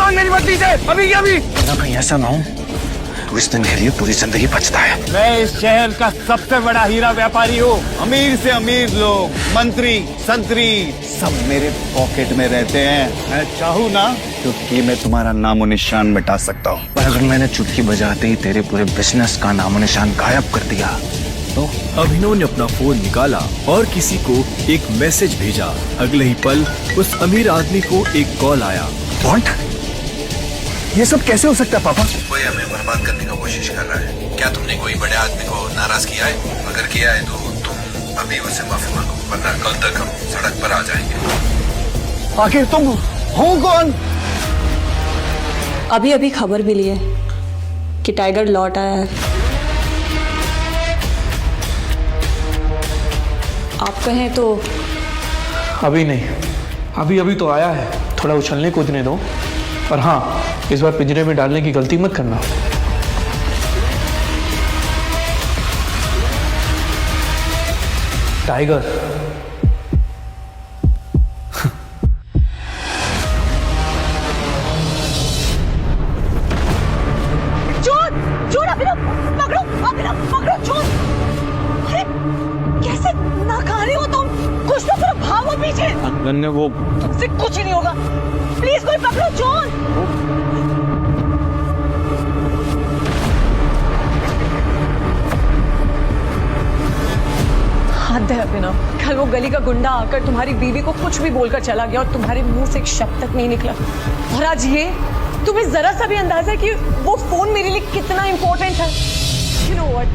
मांग मेरी बदली से अभी की अभी। कहीं ऐसा ना हो तो इस दिन के लिए पूरी जिंदगी बचता है। मैं इस शहर का सबसे बड़ा हीरा व्यापारी हूँ। अमीर से अमीर लोग, मंत्री, संतरी सब मेरे पॉकेट में रहते हैं। मैं चाहूँ ना चुटकी में तुम्हारा नामो निशान मिटा सकता हूँ। पर अगर मैंने चुटकी बजाते ही तेरे पूरे बिजनेस का नामो निशान गायब कर दिया तो? अभिनव ने अपना फोन निकाला और किसी को एक मैसेज भेजा। अगले ही पल उस अमीर आदमी को एक कॉल आया। व्हाट? ये सब कैसे हो सकता है पापा? कोई हमें बर्बाद करने की कोशिश कर रहा है। क्या तुमने कोई बड़े आदमी को नाराज किया है? अगर किया है तो तुम अभी उससे माफी मांगो, वरना कल तक हम सड़क पर आ जाएंगे। आखिर तुम हो कौन? अभी अभी खबर मिली है कि टाइगर लौट आया है। आप कहें तो? अभी नहीं, अभी अभी तो आया है, थोड़ा उछलने कूदने दो। और हाँ, इस बार पिंजरे में डालने की गलती मत करना। टाइगर चोर! चोर! अभिनव पकड़ो! अभिनव पकड़ो! चोर! अरे कैसे नाकारे हो तुम? कुछ तो करो, भागो पीछे। अनन्या वो तुमसे कुछ नहीं होगा। प्लीज कोई पकड़ो चोर! हद है अभिनव। कल वो गली का गुंडा आकर तुम्हारी बीवी को कुछ भी बोलकर चला गया और तुम्हारे मुंह से एक शब्द तक नहीं निकला। और आज ये, तुम्हें जरा सा भी अंदाजा है कि वो फोन मेरे लिए कितना इंपॉर्टेंट है? You know what?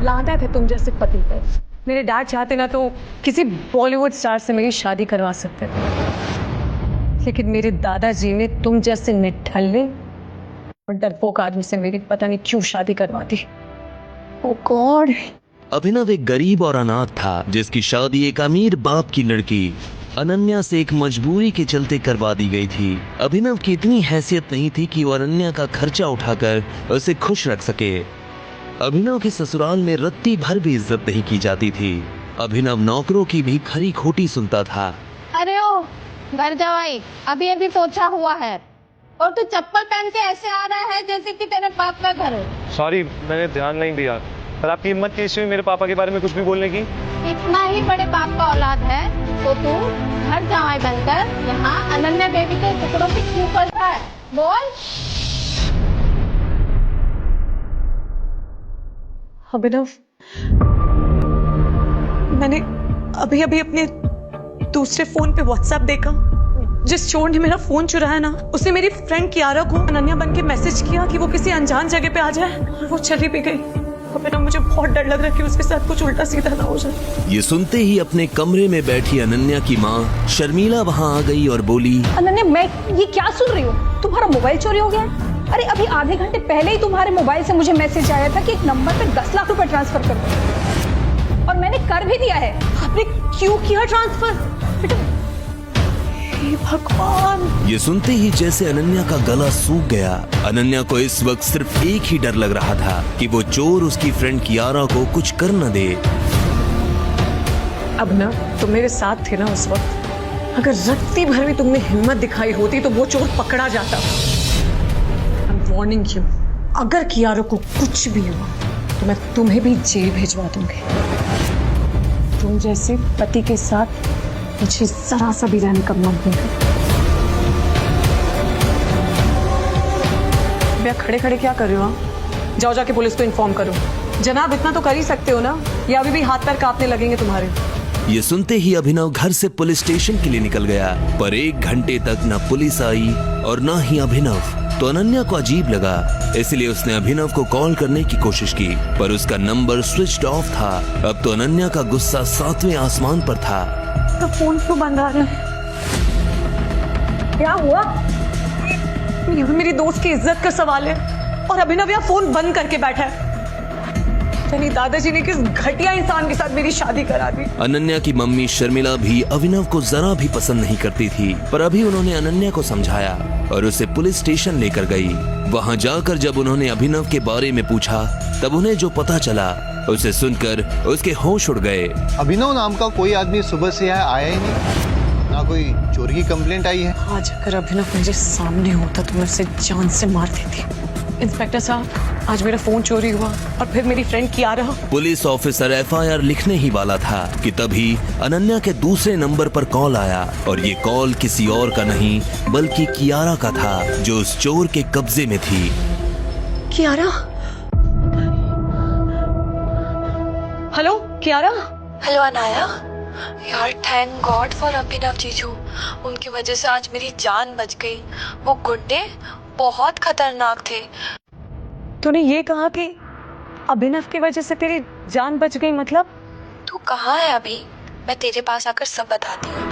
लानत है तुम जैसे पति पर। मेरे डैड चाहते ना तो किसी बॉलीवुड स्टार से मेरी शादी करवा सकते थे, लेकिन मेरे दादाजी ने तुम जैसे निठल्ले और डरपोक आदमी से मेरी पता नहीं क्यों शादी करवा दी। ओह गॉड। अभिनव एक गरीब और अनाथ था जिसकी शादी एक अमीर बाप की लड़की अनन्या से एक मजबूरी के चलते करवा दी गई थी। अभिनव की इतनी हैसियत नहीं थी कि वो अनन्या का खर्चा उठाकर उसे खुश रख सके। अभिनव के ससुराल में रत्ती भर भी इज्जत नहीं की जाती थी। अभिनव नौकरों की भी खरी खोटी सुनता था। अरे ओ घर जावाई, अभी अभी पोछा हुआ है और तू चप्पल पहन के ऐसे आ रहा है जैसे कि तेरे बाप का घर हो। सॉरी, मैंने ध्यान नहीं दिया। पर आपकी हिम्मत कैसी हुई मेरे पापा के बारे में कुछ भी बोलने की? इतना ही बड़े बाप का औलाद है तो तू घर जावाई बनकर यहाँ अनन्या बेबी के टुकड़ों पे क्यों करता है? बोल। अभिनव, मैंने अभी अभी अपने दूसरे फोन पे व्हाट्सएप देखा। जिस चोर ने मेरा फोन चुराया ना, उसने मेरी फ्रेंड कियारा को अनन्या बन के मैसेज किया कि वो किसी अनजान जगह पे आ जाए, और वो चली भी गई। अभिनव, मुझे बहुत डर लग रहा है कि उसके साथ कुछ उल्टा सीधा ना हो जाए। ये सुनते ही अपने कमरे में बैठी अनन्या की माँ शर्मिला वहाँ आ गई और बोली, अनन्या, मैं ये क्या सुन रही हूँ? तुम्हारा मोबाइल चोरी हो गया है? अरे अभी आधे घंटे पहले ही तुम्हारे मोबाइल से मुझे मैसेज आया था कि एक नंबर पे 10 लाख रुपए ट्रांसफर कर दो, और मैंने कर भी दिया है। आपने क्यों किया ट्रांसफर? बेटा, हे भगवान। ये सुनते ही जैसे अनन्या का गला सूख गया। अनन्या को इस वक्त सिर्फ एक ही डर लग रहा था कि वो चोर उसकी फ्रेंड कियारा को कुछ कर न दे। अब ना तुम मेरे साथ थे ना उस वक्त, अगर रत्ती भर भी तुमने हिम्मत दिखाई होती तो वो चोर पकड़ा जाता। वार्निंग यू, अगर कियारा को कुछ भी हुआ तो मैं तुम्हें भी जेल भेजवा दूंगी। तुम जैसे पति के साथ मुझे जरा सा भी रहने का मन नहीं करता। भैया, खड़े खड़े क्या कर रहे हो आप? जाओ जाके पुलिस को इन्फॉर्म करो। जनाब, इतना तो कर ही सकते हो ना, या अभी भी हाथ पैर कांपने लगेंगे तुम्हारे? ये सुनते ही अभिनव घर से पुलिस स्टेशन के लिए निकल गया, पर 1 घंटे तक न पुलिस आई और न ही अभिनव। तो अनन्या को अजीब लगा, इसलिए उसने अभिनव को कॉल करने की कोशिश की, पर उसका नंबर स्विच्ड ऑफ था। अब तो अनन्या का गुस्सा 7वें आसमान पर था। तो फोन क्यों बंद आ रहा है? क्या हुआ? ये मेरी दोस्त की इज्जत का सवाल है और अभिनव यहाँ फोन बंद करके बैठा है। यानी दादाजी ने किस घटिया इंसान के साथ मेरी शादी करा दी। अनन्या की मम्मी शर्मिला भी अभिनव को जरा भी पसंद नहीं करती थी, पर अभी उन्होंने अनन्या को समझाया और उसे पुलिस स्टेशन लेकर गई। वहाँ जाकर जब उन्होंने अभिनव के बारे में पूछा, तब उन्हें जो पता चला उसे सुनकर उसके होश उड़ गए। अभिनव नाम का कोई आदमी सुबह से यहाँ आया ही नहीं, ना कोई चोरी की कंप्लेंट आई है? आज अगर अभिनव मेरे सामने होता तो मैं उसे जान से मार देती। इंस्पेक्टर साहब, आज मेरा फोन चोरी हुआ और फिर मेरी friend Kiara. Police officer FIR लिखने ही वाला था कि तभी अनन्या के दूसरे नंबर पर कॉल आया और ये कॉल किसी और का नहीं बल्कि कियारा का था, जो उस चोर के कब्जे में थी। कियारा? हेलो कियारा? हेलो अनाया। यार थैंक गॉड फॉर अभिनव जीजू, उनकी वजह से आज मेरी जान बच गई। वो गुंडे बहुत खतरनाक थे। तूने ये कहा कि अभिनव की वजह से तेरी जान बच गई, मतलब? तू कहाँ है अभी? मैं तेरे पास आकर सब बताती हूँ।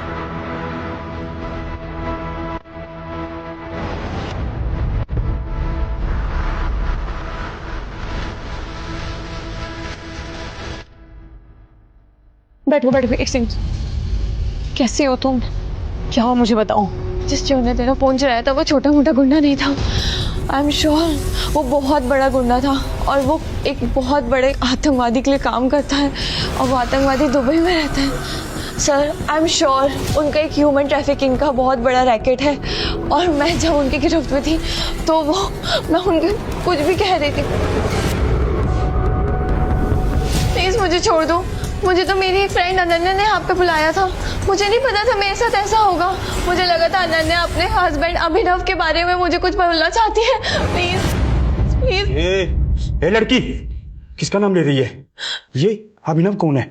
बैठो बैठो, एक सेकंड। कैसे हो तुम? क्या हो मुझे बताओ। जिस चोर ने तेरा फोन चुराया था वो छोटा मोटा गुंडा नहीं था। आई एम श्योर वो बहुत बड़ा गुंडा था और वो एक बहुत बड़े आतंकवादी के लिए काम करता है और वो आतंकवादी दुबई में रहता है। सर आई एम श्योर उनका एक ह्यूमन ट्रैफिकिंग का बहुत बड़ा रैकेट है और मैं जब उनकी गिरफ्त में थी तो मैं उनके कुछ भी कह रही थी। प्लीज मुझे छोड़ दो। मुझे तो मेरी एक फ्रेंड अनन्या ने यहाँ पे बुलाया था। मुझे नहीं पता था मेरे साथ ऐसा होगा। मुझे लगा था अनन्या अपने हस्बैंड अभिनव के बारे में मुझे कुछ बोलना चाहती है। Please please. ए लड़की, किसका नाम ले रही है? ये अभिनव कौन है?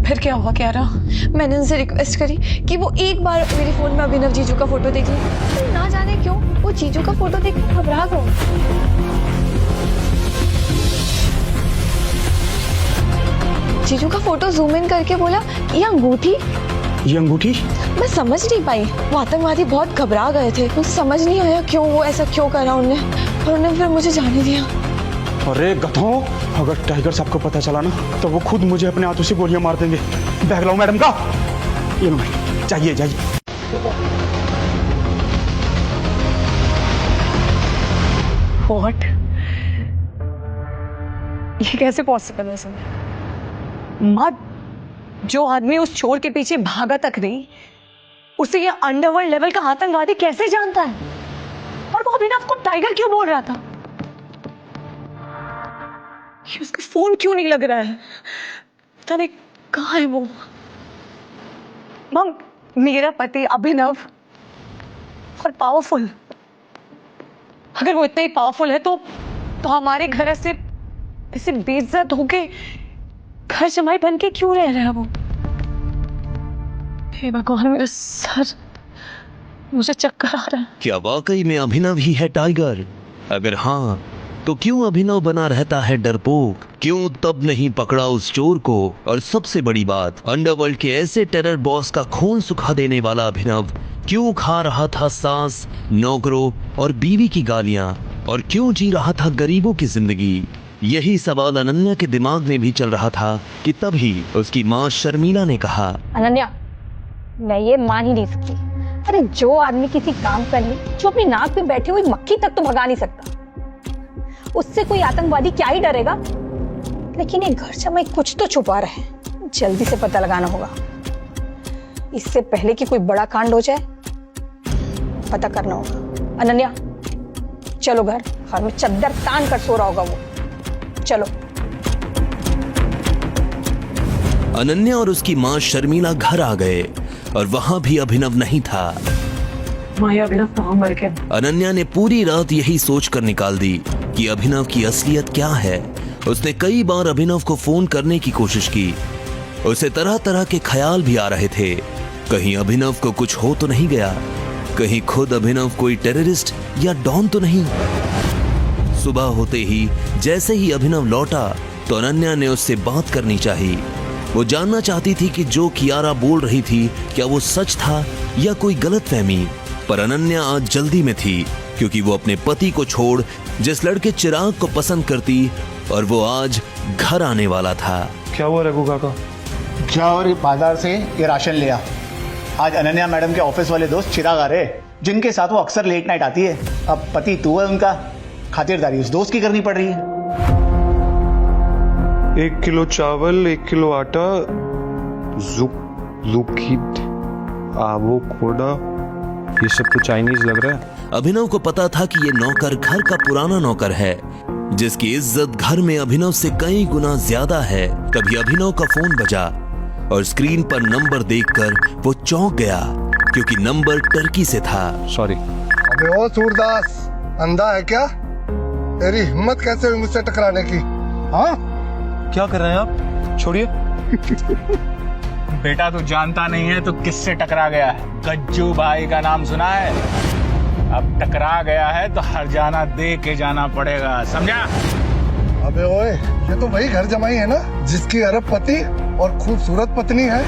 फिर क्या हुआ कियारा? मैंने उनसे रिक्वेस्ट करी कि वो एक बार मेरे फोन में अभिनव जीजू का फोटो देख ले। ना जाने क्यों वो जीजू का फोटो देख के घबरा गए। जीजू का फोटो जूम इन करके बोला ये अंगूठी। ये अंगूठी? मैं समझ नहीं पाई। वो आतंकवादी बहुत घबरा गए थे। मुझे समझ नहीं आया क्यों वो ऐसा क्यों करा उन्होंने, और उन्होंने फिर मुझे जाने दिया। अरे गधों, अगर टाइगर साहब को पता चला ना तो वो खुद मुझे अपने हाथों से गोलियां मार देंगे। बैग लाओ मैडम का। ये लो मैडम, जाइए जाइए। व्हाट? ये कैसे पॉसिबल है सर? माँ, जो आदमी उस चोर के पीछे भागा तक नहीं, उसे ये अंडरवर्ल्ड लेवल का आतंकवादी कैसे जानता है? और वो अभिनव को टाइगर क्यों बोल रहा था? ये उसका फोन क्यों नहीं लग रहा है? पता नहीं कहाँ है वो। मम, मेरा पति अभिनव और पावरफुल, अगर वो इतना ही पावरफुल है तो हमारे घर ऐसे बेइज्जत होके घर जमाई बन के क्यों रह रहा है वो? हे भगवान, मेरा सर, मुझे चक्कर आ रहा है। क्या वाकई में अभिनव ही है टाइगर? अगर हाँ तो क्यों अभिनव बना रहता है डरपोक? क्यों तब नहीं पकड़ा उस चोर को? और सबसे बड़ी बात, अंडरवर्ल्ड के ऐसे टेरर बॉस का खून सुखा देने वाला अभिनव क्यों खा रहा था सास, नौकरों और बीवी की गालियां? और क्यों जी रहा था गरीबों की जिंदगी? यही सवाल अनन्या के दिमाग में भी चल रहा था कि तभी उसकी माँ शर्मिला ने कहा, अनन्या, मैं ये मान ही नहीं सकती। अरे जो आदमी किसी काम कर ले, जो अपनी नाक पे बैठी हुई मक्खी तक तो भगा नहीं सकता, उससे कोई आतंकवादी क्या ही डरेगा? लेकिन ये घर जमाई कुछ तो छुपा रहे हैं, जल्दी से पता लगाना होगा। इससे पहले कि कोई बड़ा कांड हो जाए, पता करना होगा। अनन्या, चलो घर में चद्दर तान कर सो रहा होगा वो। चलो। अनन्या और उसकी माँ शर्मिला घर आ गए और वहाँ भी अभिनव नहीं था। अभिनव कहाँ मर गया? अनन्या ने पूरी रात यही सोचकर निकाल दी कि अभिनव की असलियत क्या है। उसने कई बार अभिनव को फोन करने की कोशिश की। उसे तरह तरह के ख्याल भी आ रहे थे। कहीं अभिनव को कुछ हो तो नहीं गया, कहीं खुद अभिनव कोई टेररिस्ट या डॉन तो नहीं। सुबह होते ही जैसे ही अभिनव लौटा तो अनन्या ने उससे बात करनी चाहिए। वो जानना चाहती थी कि जो कियारा बोल रही थी क्या वो सच था या कोई गलतफहमी। पर अनन्या आज जल्दी में थी क्योंकि वो अपने पति को छोड़ जिस लड़के चिराग को पसंद करती और वो आज घर आने वाला था। क्या हुआ रघु काका? जाओ और बाजार से ये राशन ले आ। आज अनन्या मैडम के ऑफिस वाले दोस्त चिराग आ रहे, जिनके साथ वो अक्सर लेट नाइट आती है। अब पति तू है उनका, खातिरदारी उस दोस्त की करनी पड़ रही है। 1 किलो चावल, 1 किलो आटा, वो कोडा, ये सब तो चाइनीज लग रहा है। अभिनव को पता था कि ये नौकर घर का पुराना नौकर है, जिसकी इज्जत घर में अभिनव से कई गुना ज्यादा है। तभी अभिनव का फोन बजा और स्क्रीन पर नंबर देखकर वो चौंक गया, क्योंकि नंबर टर्की से था। सॉरी। अबे ओ सूरदास, अंधा है क्या? तेरी हिम्मत कैसे हुई मुझसे टकराने की? हाँ, क्या कर रहे हैं आप? छोड़िए। बेटा तू जानता नहीं है तो किससे टकरा गया है? गज्जू भाई का नाम सुना है? अब टकरा गया है तो हरजाना दे के जाना पड़ेगा, समझा? अबे ओए, ये तो वही घर जमाई है ना जिसकी अरबपति और खूबसूरत पत्नी है।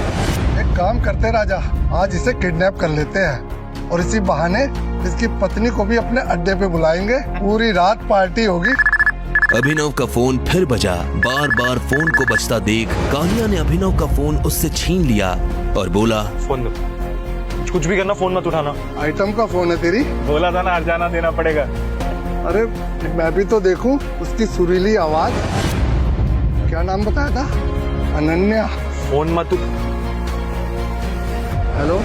एक काम करते राजा, आज इसे किडनैप कर लेते हैं और इसी बहाने इसकी पत्नी को भी अपने अड्डे पे बुलाएंगे। पूरी रात पार्टी होगी। अभिनव का फोन फिर बजा। बार बार फोन को बजता देख कालिया ने अभिनव का फोन उससे छीन लिया और बोला, फोन दो, कुछ भी करना, फोन मत उठाना। आइटम का फोन है तेरी? बोला था ना हरजाना देना पड़ेगा। अरे मैं भी तो देखूं उसकी सुरीली आवाज। क्या नाम बताया था? अनन्या। फोन मत। हेलो।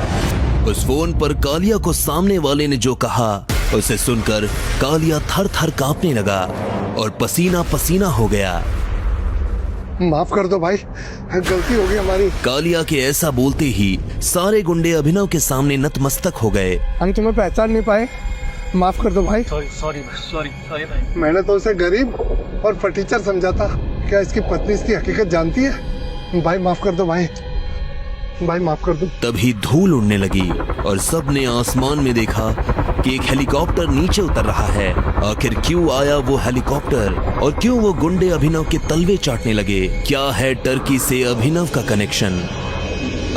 उस फोन पर कालिया को सामने वाले ने जो कहा उसे सुनकर कालिया थर थर कांपने लगा और पसीना पसीना हो गया। माफ कर दो भाई, गलती हो गई हमारी। कालिया के ऐसा बोलते ही सारे गुंडे अभिनव के सामने नतमस्तक हो गए। हम तुम्हें पहचान नहीं पाए, माफ कर दो भाई। सॉरी भाई। मैंने तो उसे गरीब और फटीचर समझा था। क्या इसकी पत्नी इसकी हकीकत जानती है? भाई माफ कर दो भाई, भाई माफ कर दो। तभी धूल उड़ने लगी और सबने आसमान में देखा कि एक हेलीकॉप्टर नीचे उतर रहा है। आखिर क्यों आया वो हेलीकॉप्टर और क्यों वो गुंडे अभिनव के तलवे चाटने लगे? क्या है टर्की से अभिनव का कनेक्शन?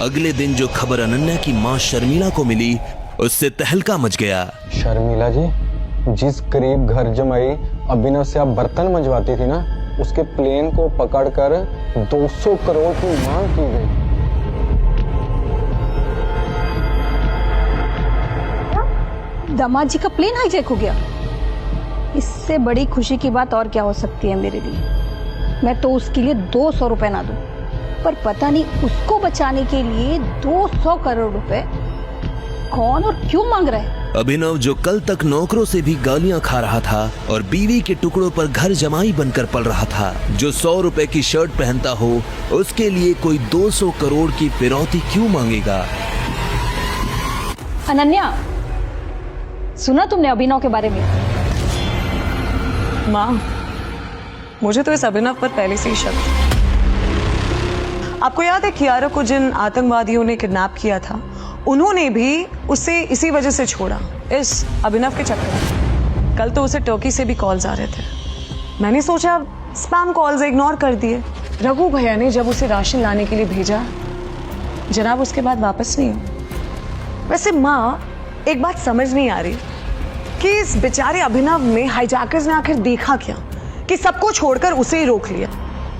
अगले दिन जो खबर अनन्या की मां शर्मिला को मिली, उससे तहलका मच गया। शर्मिला जी, जिस गरीब घर जमाई अभिनव से आप बर्तन मंजवाती थी ना, उसके प्लेन को पकड़कर 200 करोड़ की मांग की गई। दामाद जी का प्लेन हाईजैक हो गया? इससे बड़ी खुशी की बात और क्या हो सकती है मेरे लिए। मैं तो उसके लिए 200 रुपए ना दूं, पर पता नहीं उसको बचाने के लिए 200 करोड़ रुपए कौन और क्यों मांग रहा है। अभिनव जो कल तक नौकरों से भी गालियां खा रहा था और बीवी के टुकड़ों पर घर जमाई बनकर पल रहा था, जो 100 रुपए की शर्ट पहनता हो, उसके लिए कोई 200 करोड़ की फिरौती क्यों मांगेगा? अनन्या, सुना तुमने अभिनव के बारे में? माँ, मुझे तो इस अभिनव पर पहले से ही शक था। आपको याद है कियारा को जिन आतंकवादियों ने किडनैप किया था, उन्होंने भी उसे इसी वजह से छोड़ा, इस अभिनव के चक्कर में। कल तो उसे टर्की से भी कॉल्स आ रहे थे। मैंने सोचा स्पैम कॉल्स इग्नोर कर दिए। रघु भैया ने जब उसे राशन लाने के लिए भेजा, जनाब उसके बाद वापस नहीं हुआ। वैसे माँ, एक बात समझ नहीं आ रही कि इस बेचारे अभिनव में हाईजैकर्स ने आखिर देखा क्या कि सबको छोड़कर उसे ही रोक लिया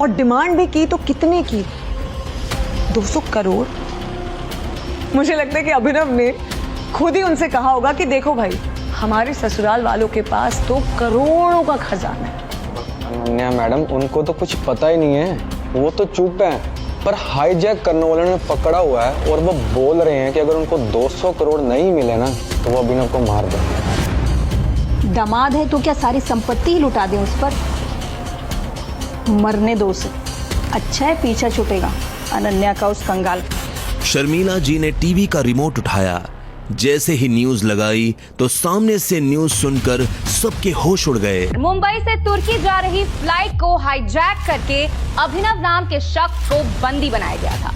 और डिमांड भी की तो कितने की? 200 करोड़। मुझे लगता है कि अभिनव ने खुद ही उनसे कहा होगा कि देखो भाई, हमारे ससुराल वालों के पास तो करोड़ों का खजाना है। अनन्या मैडम, उनको तो कुछ पता ही नहीं है, वो तो चुप है, पर हाईजैक करने वालों ने पकड़ा हुआ है और वो बोल रहे हैं कि अगर उनको 200 करोड़ नहीं मिले ना तो वो अभिनव को मार दे। दामाद है तो क्या सारी संपत्ति ही लुटा दें उस पर? मरने दो उसे, अच्छा है पीछा छूटेगा अनन्या का उस कंगाल का। शर्मिला जी ने टीवी का रिमोट उठाया। जैसे ही न्यूज लगाई तो सामने से न्यूज सुनकर सबके होश उड़ गए। मुंबई से तुर्की जा रही फ्लाइट को हाईजैक करके अभिनव नाम के शख्स को बंदी बनाया गया था।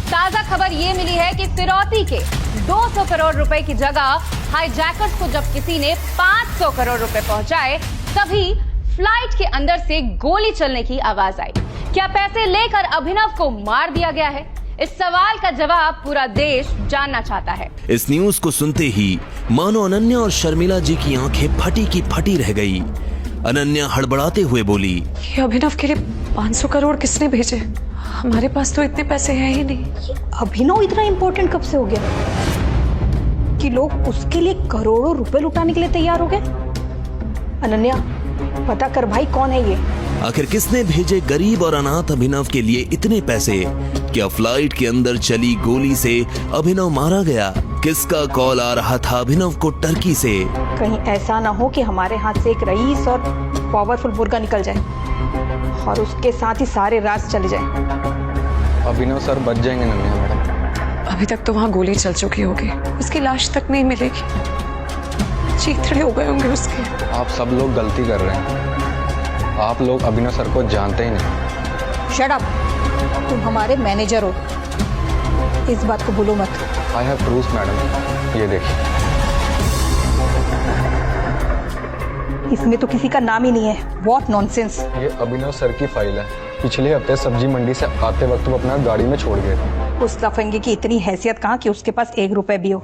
ताजा खबर ये मिली है कि फिरौती के 200 करोड़ रुपए की जगह हाईजैकर्स को जब किसी ने 500 करोड़ रुपए पहुंचाए, तभी फ्लाइट के अंदर से गोली चलने की आवाज आई। क्या पैसे लेकर अभिनव को मार दिया गया है? इस सवाल का जवाब पूरा देश जानना चाहता है। इस न्यूज को सुनते ही मानो अनन्या और शर्मिला जी की आंखें फटी की फटी रह गई। अनन्या हड़बड़ाते हुए बोली, ये अभिनव के लिए 500 करोड़ किसने भेजे? हमारे पास तो इतने पैसे हैं ही नहीं। अभिनव इतना इम्पोर्टेंट कब से हो गया कि लोग उसके लिए करोड़ों रुपए लुटाने के लिए तैयार हो गए? अनन्या, पता कर भाई कौन है ये। आखिर किसने भेजे गरीब और अनाथ अभिनव के लिए इतने पैसे? क्या फ्लाइट के अंदर चली गोली से अभिनव मारा गया? किसका कॉल आ रहा था अभिनव को टर्की से? कहीं ऐसा ना हो कि हमारे हाथ से एक रईस और पावरफुल मुर्गा निकल जाए और उसके साथ ही सारे राज चले जाए। अभिनव सर बच जाएंगे नन्या मैडम। अभी तक तो वहाँ गोली चल चुकी होगी, उसकी लाश तक नहीं मिलेगी। चीथड़े हो गए होंगे उसके। आप सब लोग गलती कर रहे हैं। आप लोग अभिनव सर को जानते ही नहीं। शट अप, तुम हमारे मैनेजर हो, इस बात को भूलो मत। आई हैव प्रूफ मैडम, ये देखिए। इसमें तो किसी का नाम ही नहीं है। What nonsense. ये अभिनव सर की फाइल है। पिछले हफ्ते सब्जी मंडी से आते वक्त वो अपना गाड़ी में छोड़ गए थे। उस लफंगे की इतनी हैसियत कहाँ कि उसके पास 1 रुपए भी हो।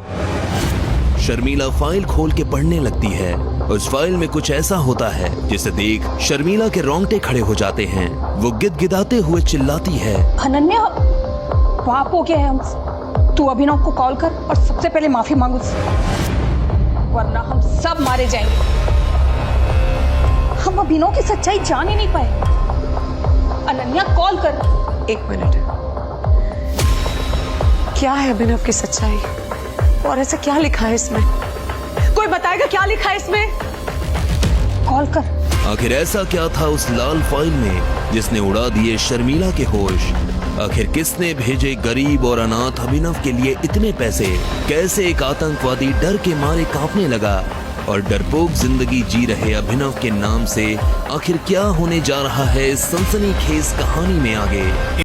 शर्मिला फाइल खोल के पढ़ने लगती है। उस फाइल में कुछ ऐसा होता है जिसे देख शर्मिला के रोंगटे खड़े हो जाते हैं। वो गिदगिदाते हुए चिल्लाती है, अनन्या, पाप हो गया है हमसे। तू अभिनव को कॉल कर और सबसे पहले माफी मांग उससे, वरना हम सब मारे जाएंगे। हम अभिनव की सच्चाई जान ही नहीं पाए। अनन्या कॉल कर। 1 मिनट, क्या है अभिनव की सच्चाई और ऐसा क्या लिखा है इसमें? कोई बताएगा क्या लिखा है इसमें? कॉल कर। आखिर ऐसा क्या था उस लाल फाइल में जिसने उड़ा दिए शर्मिला के होश? आखिर किसने भेजे गरीब और अनाथ अभिनव के लिए इतने पैसे? कैसे एक आतंकवादी डर के मारे कांपने लगा? और डरपोक जिंदगी जी रहे अभिनव के नाम से आखिर क्या होने जा रहा है इस सनसनीखेज कहानी में आगे?